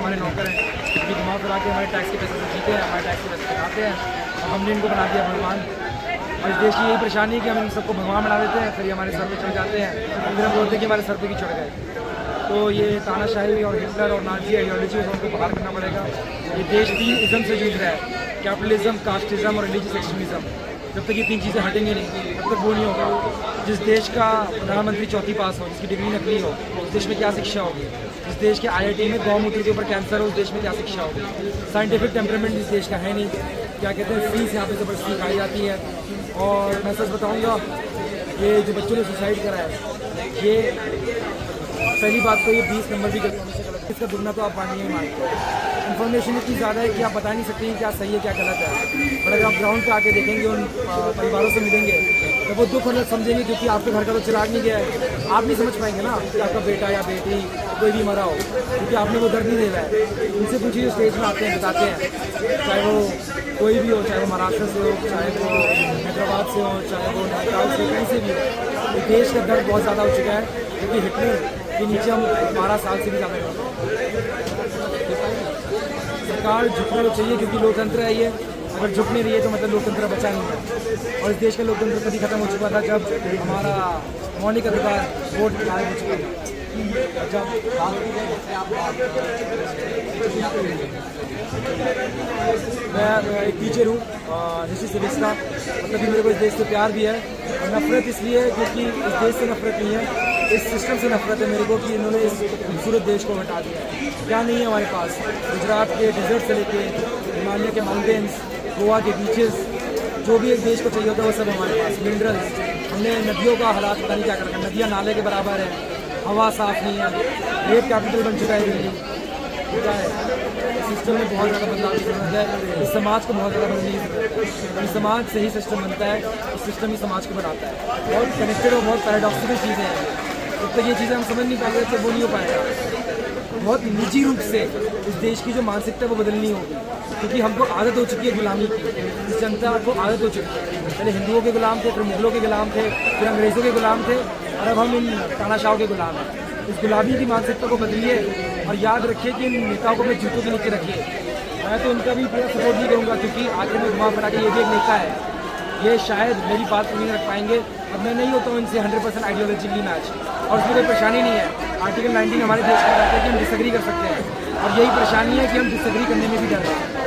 हमारे नौकर हैं, ये घुमा फिरा के हमारे टैक्स के पैसे से जीते हैं, हमारे टैक्स के पैसे से खाते हैं और हमने इनको बना दिया भगवान। और इस देश की यही परेशानी है कि हम इन सबको भगवान बना देते हैं, फिर ये हमारे सर पे चढ़ जाते हैं, फिर हम बोलते हैं कि हमारे सर पे की चढ़ गए। तो ये तानाशाही और हिटलर और नाजी आइडियोलॉजी है, उनको बाहर करना पड़ेगा। ये देश 3 इज़म से जूझ रहा है, कैपिटलिज्म, कास्टिज्म और रिलीजियस एक्सट्रीमिज्म। जब तक ये 3 चीज़ें हटेंगी नहीं तब तक वो नहीं होगा। जिस देश का प्रधानमंत्री चौथी पास हो, जिसकी डिग्री नकली हो, उस देश में क्या शिक्षा होगी? जिस देश के IIT में गौमूत्र के ऊपर कैंसर हो, उस देश में क्या शिक्षा होगी? साइंटिफिक टेम्परामेंट इस देश का है नहीं। क्या कहते हैं, फीस यहाँ पे ज़बरदस्ती खाई जाती है। और मैं सच बताऊँगा, ये जो बच्चों ने सुसाइड करा है, ये पहली बात तो ये 20 नंबर भी गलत, इसका दुगना तो आप मानिए ही मानते हैं। इन्फॉर्मेशन इतनी ज़्यादा है कि आप बता नहीं सकते हैं क्या सही है क्या गलत है। पर अगर आप ग्राउंड पे आके देखेंगे, उन परिवारों से मिलेंगे, तो वो दुख होना समझेंगे, क्योंकि आपके घर का तो चिराग नहीं गया है। आप नहीं समझ पाएंगे ना कि आपका बेटा या बेटी कोई भी मरा हो, क्योंकि आपने वो दर्द नहीं देखा है। उनसे पूछिए जो स्टेज में आते हैं, बताते हैं, चाहे वो कोई भी हो, चाहे वो महाराष्ट्र से हो, चाहे वो हैदराबाद से हो, चाहे वो नैनीताल से, कहीं से भी हो। देश का दर्द बहुत ज़्यादा हो चुका है, क्योंकि हिटलर के नीचे हम 12 साल से भी ज़्यादा हैं। सरकार झुकना तो चाहिए, क्योंकि लोकतंत्र है ये। अगर झुक नहीं रही है तो मतलब लोकतंत्र बचा नहीं है। और इस देश का लोकतंत्र कभी खत्म हो चुका था जब हमारा मौलिक अधिकार वोट गायब हो चुका था। मैं एक टीचर हूँ हिस्ट्री सिविक्स का, मतलब कि मेरे को इस देश से प्यार भी है और नफरत इसलिए है क्योंकि इस देश से नफरत नहीं है, इस सिस्टम से नफरत है मेरे को कि इन्होंने इस खूबसूरत देश को हटा दिया है। क्या नहीं है हमारे पास? गुजरात के डिजर्ट से लेके हिमालय के माउंटेन्स, गोवा के बीचेस, जो भी एक देश को चाहिए होता है वो सब हमारे पास। मिनरल्स, हमने नदियों का हालात पता नहीं क्या कर रखा है, नदियाँ नाले के बराबर है, हवा साफ नहीं है, रेप कैपिटल बन चुका है दिल्ली। क्या है, सिस्टम में बहुत ज़्यादा बदलाव की जरूरत है, इस समाज को बहुत ज़्यादा बदलने की जरूरत है। इस समाज से ही सिस्टम बनता है, इस सिस्टम ही समाज को बनाता है। बहुत कनेक्टेड और बहुत पैराडॉक्सिकल चीज़ें हैं। जब तक ये चीज़ें हम समझ नहीं पाएंगे तो वो नहीं हो पाएगा। बहुत निजी रूप से इस देश की जो मानसिकता है वो बदलनी होगी, क्योंकि हमको आदत हो चुकी है गुलामी की। इस जनता को आदत हो चुकी है, पहले हिंदुओं के गुलाम थे, फिर मुगलों के गुलाम थे, फिर अंग्रेज़ों के गुलाम थे, और अब हम इन तानाशाहों के गुलाम हैं। इस गुलामी की मानसिकता को बदलिए और याद रखिए कि इन नेताओं को अपने जूतों के नीचे रखिए। मैं तो उनका भी पूरा सपोर्ट नहीं करूँगा, क्योंकि आखिर में घुमा फिरा के ये भी एक नेता है, ये शायद मेरी बात को नहीं रख पाएंगे। अब मैं नहीं होता हूँ इनसे 100% आइडियोलॉजिकली मैच, और उसमें कोई परेशानी नहीं है। आर्टिकल 19 हमारे देश का कहता है कि हम डिसएग्री कर सकते हैं, और यही परेशानी है कि हम डिसएग्री करने में भी डर रहे हैं।